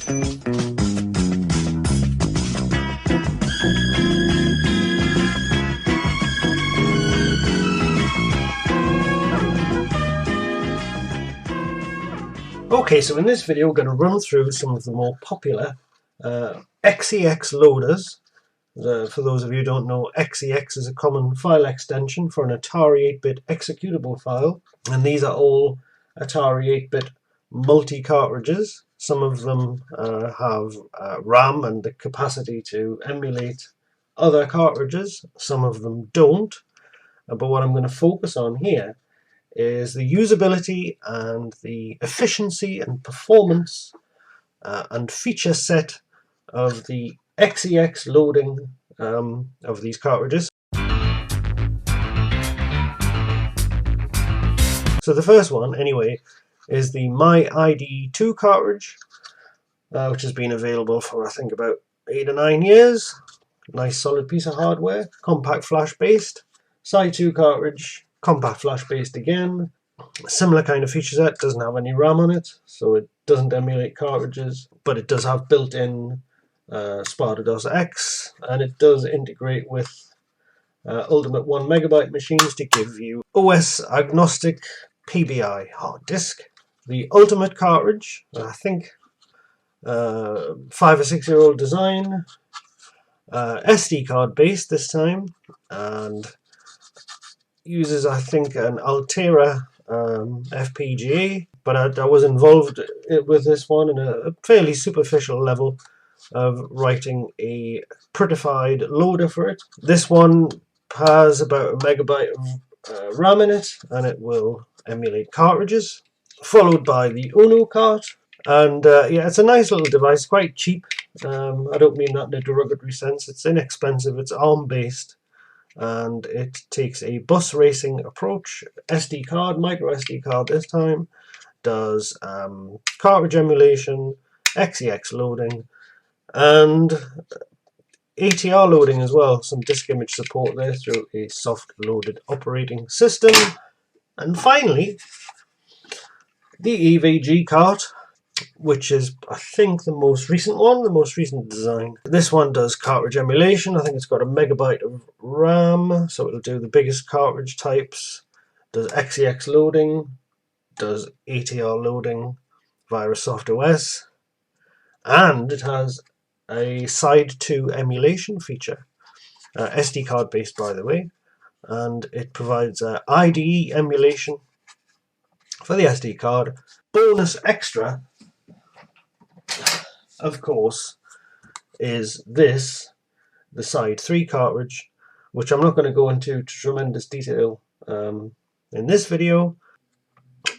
Okay, so in this video we're going to run through some of the more popular xex loaders. For those of you who don't know, xex is a common file extension for an Atari 8-bit executable file, and these are all Atari 8-bit multi-cartridges. Some of them have RAM and the capacity to emulate other cartridges, some of them don't, but what I'm going to focus on here is the usability and the efficiency and performance and feature set of the xex loading of these cartridges. So the first one, anyway, is the MyID2 cartridge, which has been available for I think about 8 or 9 years. Nice solid piece of hardware, compact flash based. Sci2 cartridge, compact flash based again. Similar kind of feature set, doesn't have any RAM on it, so it doesn't emulate cartridges, but it does have built-in Sparta-DOS-X, and it does integrate with Ultimate 1MB machines to give you OS agnostic PBI hard disk. The Ultimate cartridge, I think 5 or 6 year old design, SD card based this time, and uses I think an Altera FPGA, but I was involved with this one in a fairly superficial level of writing a prettified loader for it. This one has about 1 megabyte of RAM in it, and it will emulate cartridges, followed by the Multicart. And yeah, it's a nice little device, quite cheap. I don't mean that in a derogatory sense. It's inexpensive, it's ARM based, and it takes a bus racing approach. SD card, micro SD card this time, does cartridge emulation, xex loading, and ATR loading as well. Some disk image support there through a soft loaded operating system. And finally, the EVG cart, which is I think the most recent one, the most recent design. This one does cartridge emulation. I think it's got 1 megabyte of RAM, so it'll do the biggest cartridge types. Does xex loading, does ATR loading via a soft OS, and it has a side 2 emulation feature, SD card based by the way, and it provides IDE emulation for the SD card. Bonus extra, of course, is this, the side 3 cartridge, which I'm not going to go into tremendous detail in this video,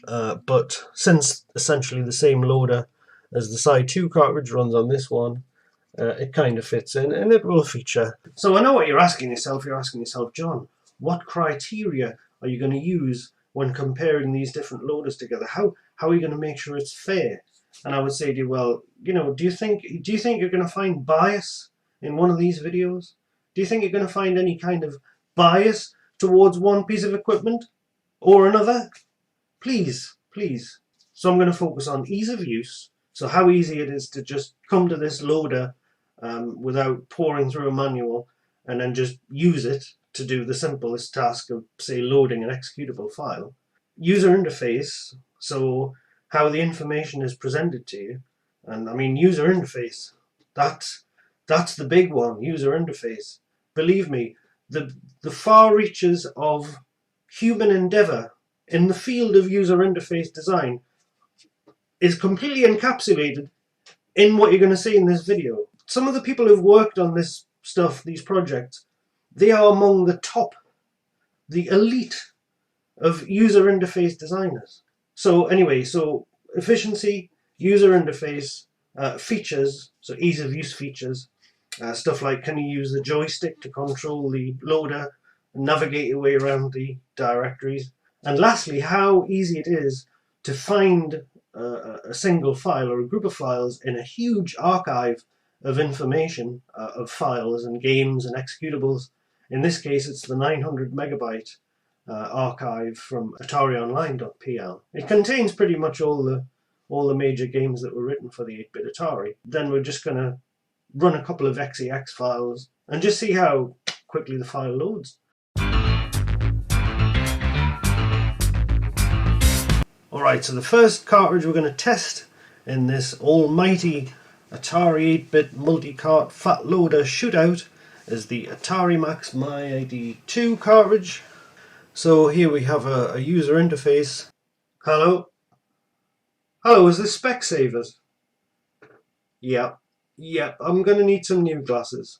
but since essentially the same loader as the side 2 cartridge runs on this one, it kind of fits in and it will feature. So I know what you're asking yourself. You're asking yourself, John, what criteria are you going to use when comparing these different loaders together? How are you going to make sure it's fair? And I would say to you, well, you know, do you think you're going to find bias in one of these videos? Do you think you're going to find any kind of bias towards one piece of equipment or another? Please, please. So I'm going to focus on ease of use. So how easy it is to just come to this loader without poring through a manual and then just use it to do the simplest task of, say, loading an executable file. User interface, so how the information is presented to you. And I mean, user interface, that's the big one, user interface. Believe me, the far reaches of human endeavor in the field of user interface design is completely encapsulated in what you're going to see in this video. Some of the people who've worked on this stuff, these projects, they are among the top, the elite of user interface designers. So anyway, so efficiency, user interface, features, so ease of use features, stuff like can you use the joystick to control the loader and navigate your way around the directories. And lastly, how easy it is to find a single file or a group of files in a huge archive of information, of files and games and executables. In this case, it's the 900 megabyte archive from AtariOnline.pl. It contains pretty much all all the major games that were written for the 8-bit Atari. Then we're just going to run a couple of .xex files and just see how quickly the file loads. Alright, so the first cartridge we're going to test in this almighty Atari 8-bit Multicart Fat Loader shootout is the Atari Max MyID 2 cartridge. So here we have a user interface. Hello? Hello, is this Specsavers? Yeah, I'm going to need some new glasses.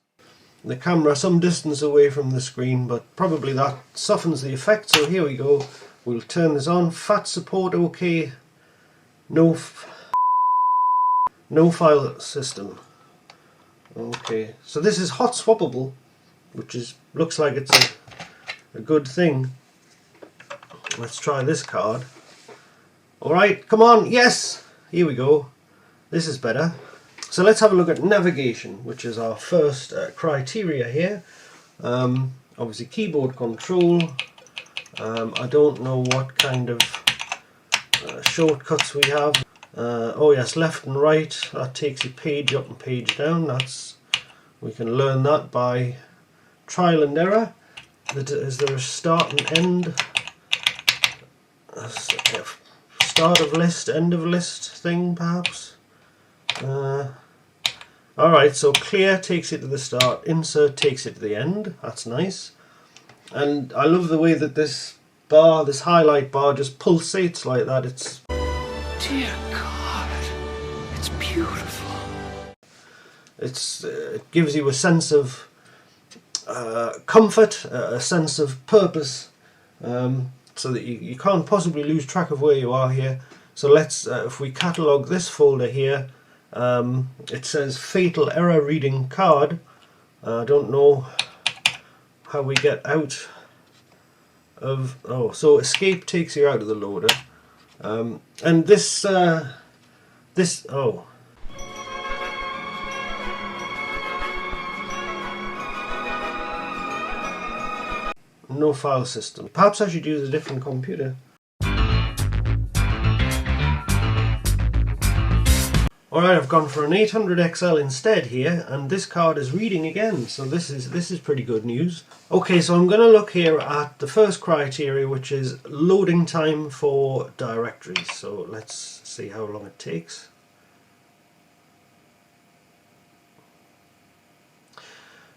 The camera some distance away from the screen, but probably that softens the effect, so here we go. We'll turn this on. Fat support okay. No file system. Okay, so this is hot swappable, which looks like it's a good thing. Let's try this card. Alright, come on, yes! Here we go. This is better. So let's have a look at navigation, which is our first criteria here. Obviously keyboard control. I don't know what kind of shortcuts we have. Oh yes, left and right. That takes you page up and page down. We can learn that by trial and error. Is there a start and end? Start of list, end of list thing perhaps? Alright, so clear takes it to the start, insert takes it to the end. That's nice. And I love the way that this highlight bar just pulsates like that. It's... Dear God, it's beautiful. It gives you a sense of comfort, a sense of purpose, so that you can't possibly lose track of where you are here. So let's, if we catalogue this folder here, it says fatal error reading card. I don't know how we get out of... Oh, so escape takes you out of the loader. And this... Oh. No file system. Perhaps I should use a different computer. Alright, I've gone for an 800XL instead here, and this card is reading again, so this is pretty good news. Okay, so I'm going to look here at the first criteria, which is loading time for directories. So let's see how long it takes.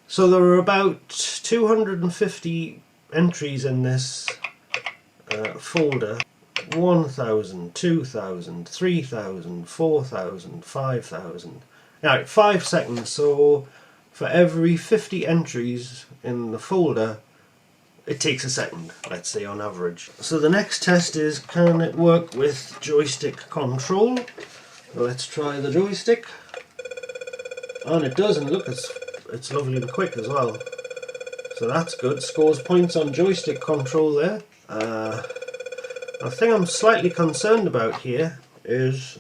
So there are about 250 entries in this folder. 1,000, 2,000, 3,000, 4,000, 5,000. Alright, 5 seconds, so for every 50 entries in the folder, it takes a second, let's say on average. So the next test is, can it work with joystick control? Let's try the joystick. And it does, and look, it's lovely and quick as well. So that's good, scores points on joystick control there. The thing I'm slightly concerned about here is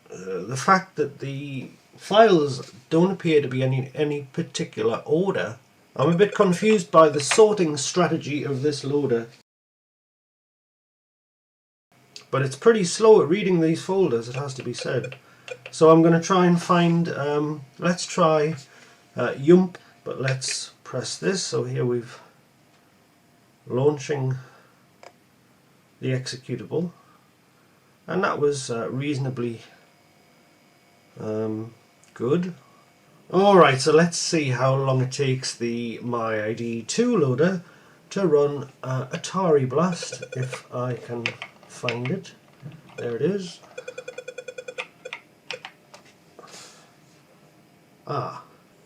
the fact that the files don't appear to be any particular order. I'm a bit confused by the sorting strategy of this loader. But it's pretty slow at reading these folders, it has to be said. So I'm going to try and find, let's try Yump, but let's press this. So here we've launching the executable, and that was reasonably good. Alright, so let's see how long it takes the MyID 2 loader to run Atari Blast, if I can find it. There it is.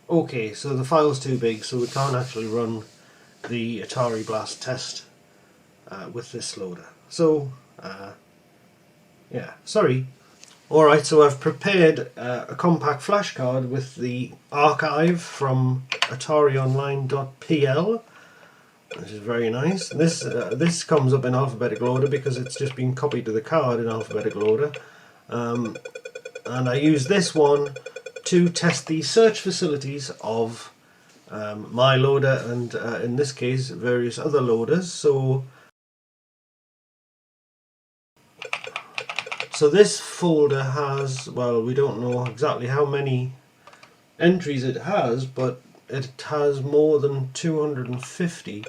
Okay, so the file's too big, so we can't actually run the Atari Blast test with this loader. So, yeah, sorry. Alright, so I've prepared a compact flash card with the archive from AtariOnline.pl, which is very nice. This comes up in alphabetical order because it's just been copied to the card in alphabetical order. And I use this one to test the search facilities of my loader and, in this case, various other loaders. So So this folder has, well, we don't know exactly how many entries it has, but it has more than 250,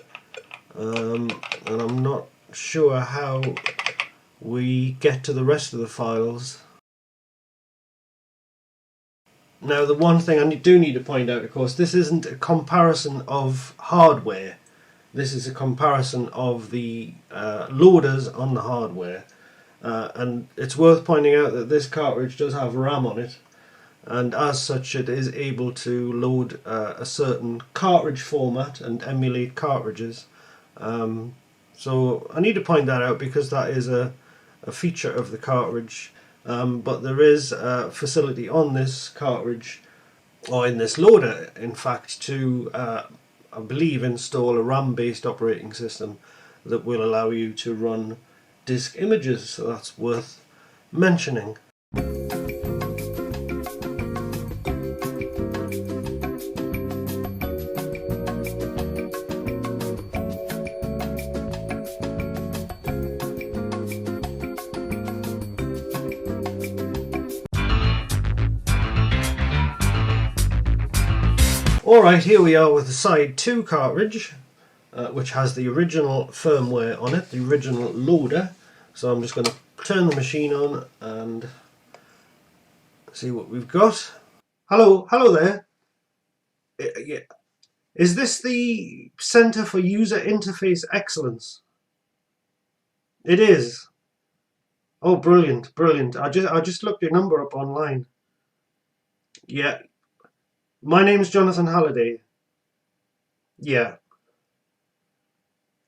and I'm not sure how we get to the rest of the files. Now, the one thing I do need to point out, of course, this isn't a comparison of hardware. This is a comparison of the loaders on the hardware. And it's worth pointing out that this cartridge does have RAM on it, and as such it is able to load a certain cartridge format and emulate cartridges. So I need to point that out because that is a feature of the cartridge. But there is a facility on this cartridge, or in this loader in fact, to I believe install a RAM based operating system that will allow you to run disk images, so that's worth mentioning. Alright, here we are with the side 2 cartridge, which has the original firmware on it, the original loader. So I'm just going to turn the machine on and see what we've got. Hello there. Yeah. Is this the Center for User Interface Excellence? It is. Oh, brilliant, brilliant. I just looked your number up online. Yeah. My name's Jonathan Halliday. Yeah.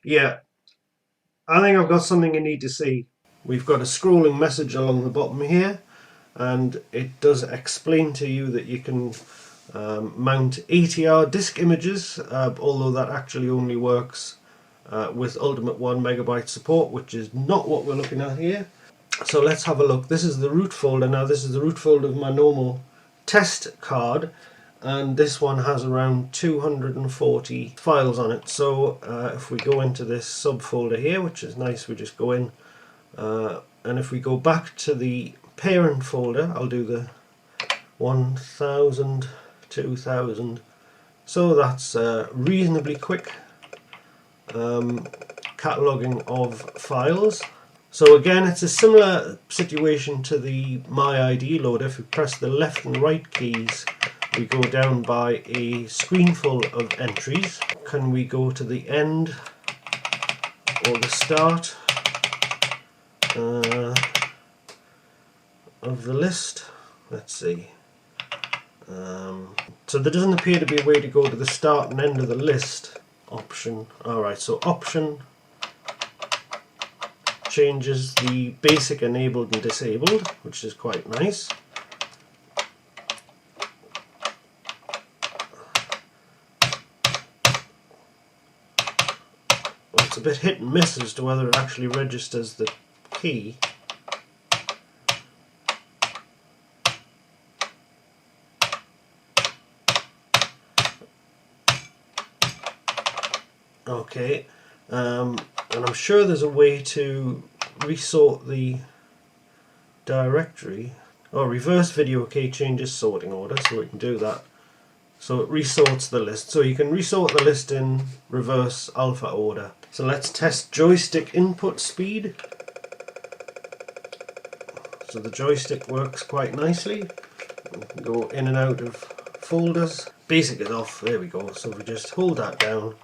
Yeah. I think I've got something you need to see. We've got a scrolling message along the bottom here, and it does explain to you that you can mount ATR disk images, although that actually only works with Ultimate 1 MB support, which is not what we're looking at here. So let's have a look. This is the root folder. Now this is the root folder of my normal test card, and this one has around 240 files on it. So if we go into this subfolder here, which is nice, we just go in, and if we go back to the parent folder, I'll do the 1000, 2000, so that's reasonably quick cataloguing of files. So again, it's a similar situation to the MyID loader. If we press the left and right keys, we go down by a screen full of entries. Can we go to the end or the start of the list? Let's see. So there doesn't appear to be a way to go to the start and end of the list option. Alright, so option changes the basic enabled and disabled, which is quite nice. Well, it's a bit hit and miss as to whether it actually registers the key. Okay, and I'm sure there's a way to resort the directory, or reverse video key changes sorting order, so we can do that. So it resorts the list, so you can resort the list in reverse alpha order. So let's test joystick input speed. So the joystick works quite nicely. We can go in and out of folders. Basic is off, there we go. So if we just hold that down,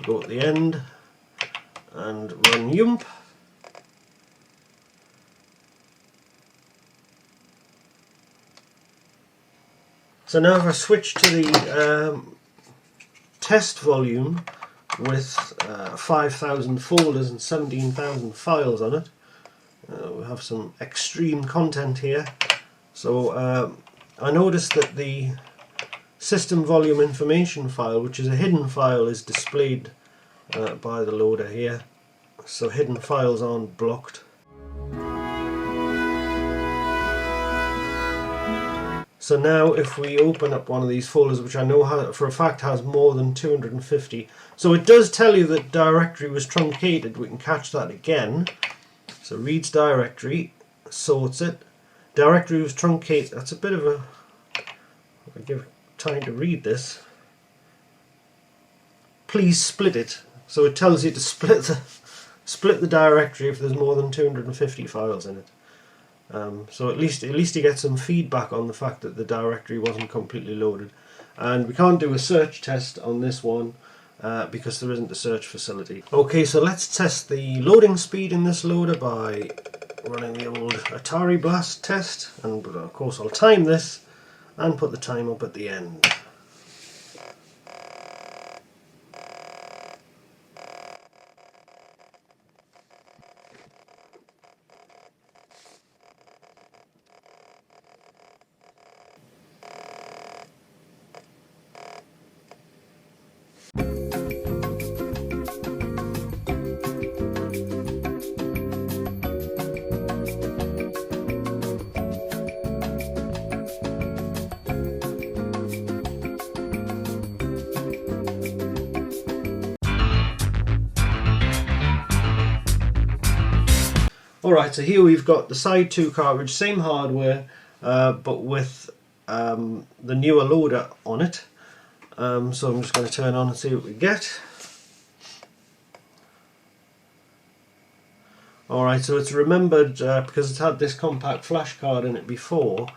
go at the end and run yump. So now if I switch to the test volume with 5,000 folders and 17,000 files on it, we have some extreme content here. So I noticed that the system volume information file, which is a hidden file, is displayed by the loader here. So hidden files aren't blocked. So now if we open up one of these folders, which I know for a fact has more than 250, so it does tell you that directory was truncated. We can catch that again. So reads directory, sorts it. Directory was truncated. That's a bit of a... I'll give time to read this. Please split it. So it tells you to split the directory if there's more than 250 files in it. So at least you get some feedback on the fact that the directory wasn't completely loaded. And we can't do a search test on this one because there isn't a search facility. Okay, so let's test the loading speed in this loader by running the old AtariBlast test, and of course I'll time this and put the time up at the end. Alright, so here we've got the side 2 cartridge, same hardware, but with the newer loader on it. So I'm just going to turn on and see what we get. Alright, so it's remembered, because it's had this compact flash card in it before,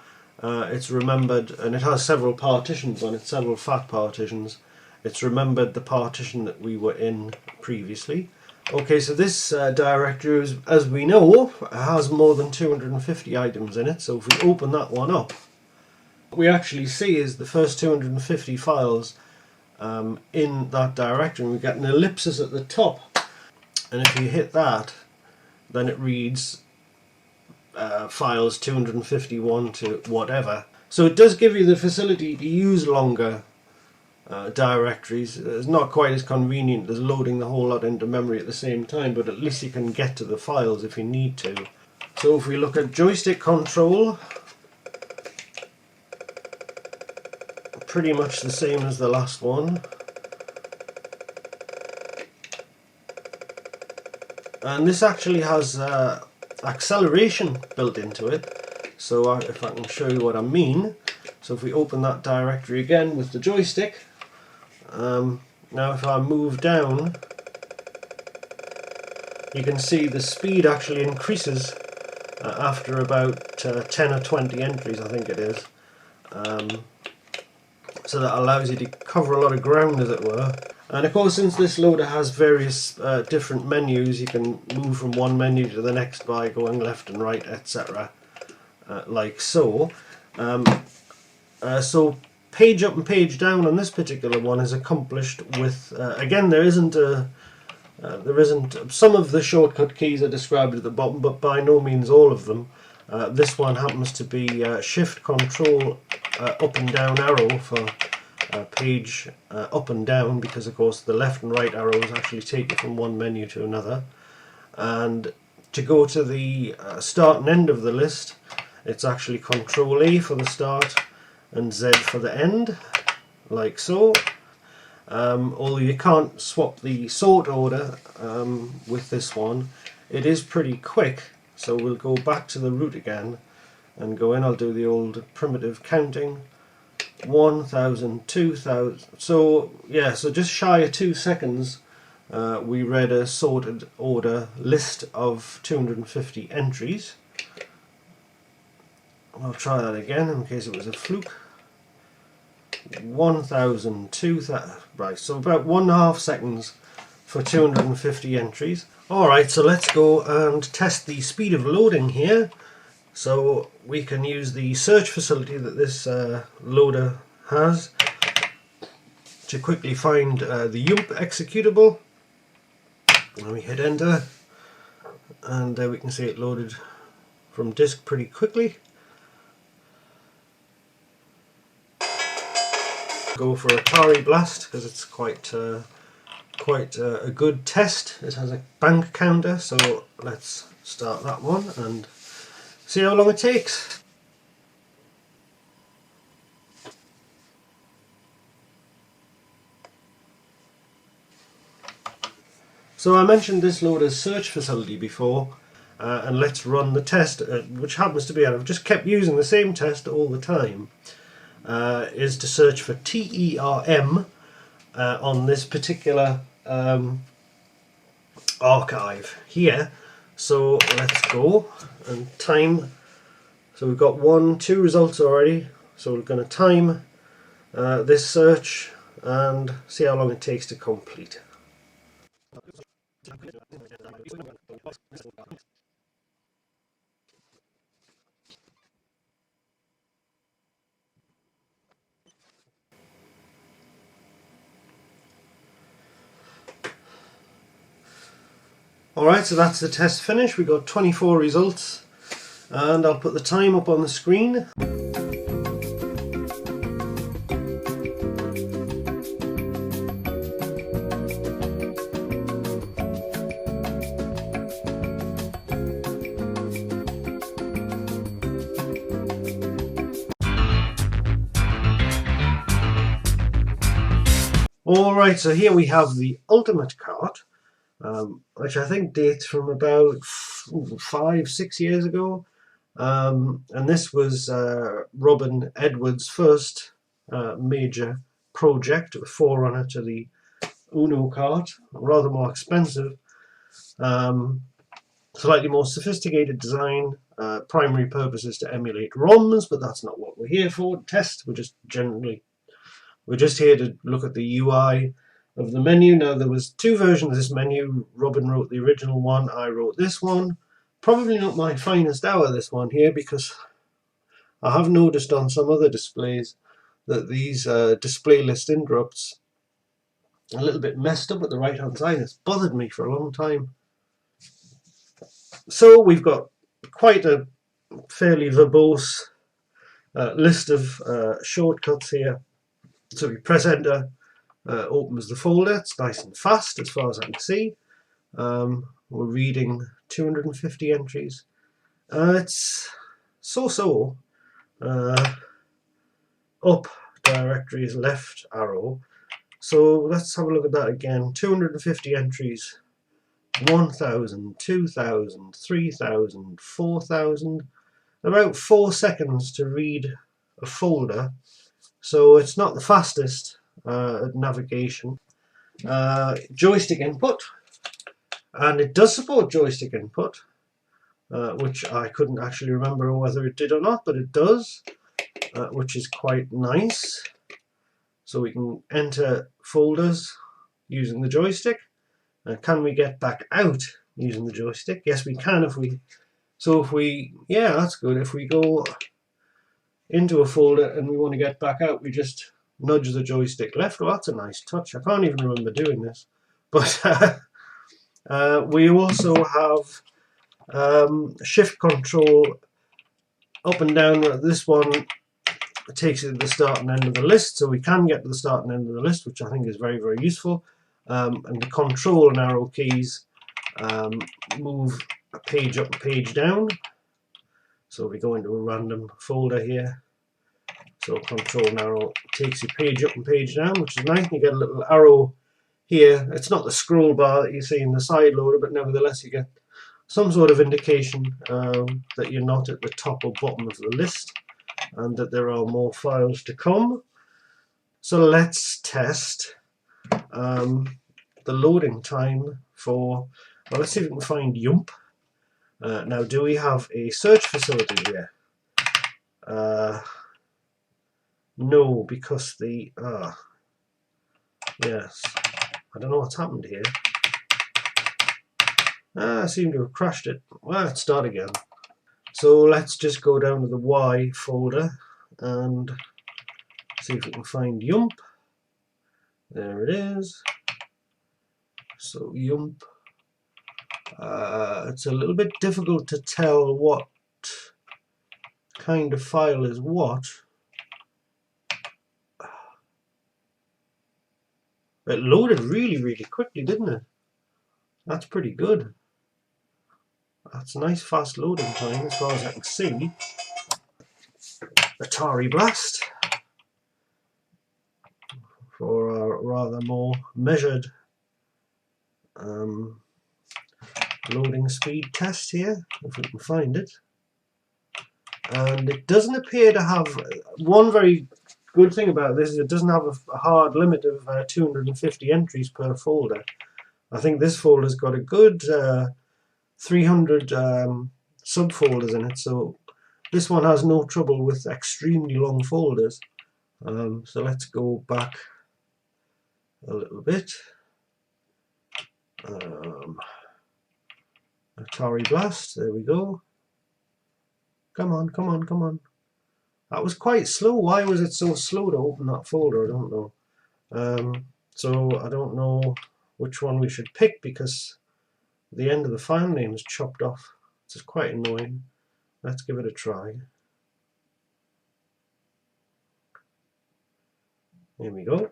it's remembered, and it has several partitions on it, several fat partitions. It's remembered the partition that we were in previously. Okay, so this directory, as we know, has more than 250 items in it, so if we open that one up, what we actually see is the first 250 files in that directory, and we get an ellipsis at the top, and if you hit that, then it reads files 251 to whatever. So it does give you the facility to use longer directories. It's not quite as convenient as loading the whole lot into memory at the same time, but at least you can get to the files if you need to. So if we look at joystick control, pretty much the same as the last one. And this actually has acceleration built into it, so if I can show you what I mean. So if we open that directory again with the joystick, now if I move down, you can see the speed actually increases after about 10 or 20 entries, I think it is. So that allows you to cover a lot of ground, as it were. And of course, since this loader has various different menus, you can move from one menu to the next by going left and right, etc. Like so. So page up and page down on this particular one is accomplished with, again, there isn't some of the shortcut keys are described at the bottom, but by no means all of them. This one happens to be shift control up and down arrow for page up and down, because of course the left and right arrows actually take you from one menu to another. And to go to the start and end of the list, it's actually Control A for the start and Z for the end, like so. Although you can't swap the sort order with this one, it is pretty quick. So we'll go back to the root again and go in. I'll do the old primitive counting. 1,000, 2,000. So yeah, so just shy of 2 seconds we read a sorted order list of 250 entries. I'll try that again in case it was a fluke. 1,000, 2,000, right, so about 1.5 seconds for 250 entries. Alright, so let's go and test the speed of loading here. So we can use the search facility that this loader has to quickly find the YUMP executable. And we hit enter, and we can see it loaded from disk pretty quickly. Go for AtariBlast because it's quite a good test. It has a bank counter, so let's start that one and see how long it takes. So I mentioned this loader's search facility before, and let's run the test, which happens to be, I've just kept using the same test all the time, is to search for TERM on this particular archive here. So let's go and time. So we've got 2 results already, so we're going to time this search and see how long it takes to complete. Alright, so that's the test finished. We got 24 results, and I'll put the time up on the screen. Alright, so here we have the Ultimate Cart, which I think dates from about 5-6 years ago. And this was Robin Edwards' first major project, a forerunner to the Uno cart, rather more expensive, slightly more sophisticated design. Primary purpose is to emulate ROMs, but that's not what we're here for. Test. We're just here to look at the UI of the menu. Now, there was 2 versions of this menu. Robin wrote the original one, I wrote this one. Probably not my finest hour, this one here, because I have noticed on some other displays that these display list interrupts are a little bit messed up at the right hand side. It's bothered me for a long time. So we've got quite a fairly verbose list of shortcuts here. So we press enter, opens the folder. It's nice and fast as far as I can see. We're reading 250 entries. It's so-so. Up directory is left arrow. So let's have a look at that again. 250 entries. 1,000, 2,000, 3,000, 4,000. About 4 seconds to read a folder. So it's not the fastest at navigation. Joystick input, and it does support joystick input, which I couldn't actually remember whether it did or not, but it does, which is quite nice. So we can enter folders using the joystick. Can we get back out using the joystick? Yes, we can. Yeah, that's good. If we go into a folder and we want to get back out, we just nudge the joystick left. Well, that's a nice touch. I can't even remember doing this. But we also have shift control up and down. This one takes it to the start and end of the list, so we can get to the start and end of the list, which I think is very, very useful. And the control and arrow keys move a page up and page down. So we go into a random folder here. So control and arrow takes you page up and page down, which is nice. You get a little arrow here. It's not the scroll bar that you see in the side loader, but nevertheless you get some sort of indication that you're not at the top or bottom of the list and that there are more files to come. So let's test the loading time for, well, let's see if we can find Yump. Now, do we have a search facility here? No, because yes, I don't know what's happened here. I seem to have crashed it. Well, let's start again. So let's just go down to the Y folder and see if we can find Yump. There it is. So Yump. It's a little bit difficult to tell what kind of file is what. It loaded really, really quickly, didn't it? That's pretty good. That's a nice fast loading time as far as I can see. Atari Blast for a rather more measured loading speed test here, if we can find it. And it doesn't appear to have, one very good thing about this is it doesn't have a hard limit of 250 entries per folder. I think this folder's got a good 300 subfolders in it, so this one has no trouble with extremely long folders. So let's go back a little bit. AtariBlast, there we go. Come on, come on, come on. That was quite slow. Why was it so slow to open that folder? I don't know. So I don't know which one we should pick because the end of the file name is chopped off. It's quite annoying. Let's give it a try. Here we go.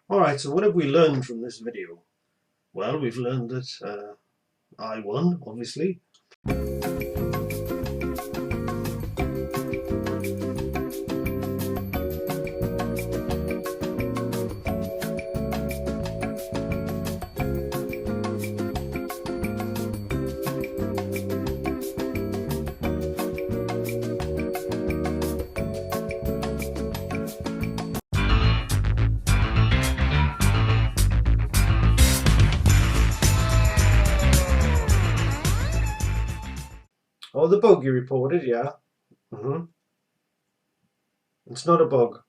Alright, so what have we learned from this video? Well, we've learned that I won, obviously. Oh, the bug you reported, yeah. It's not a bug.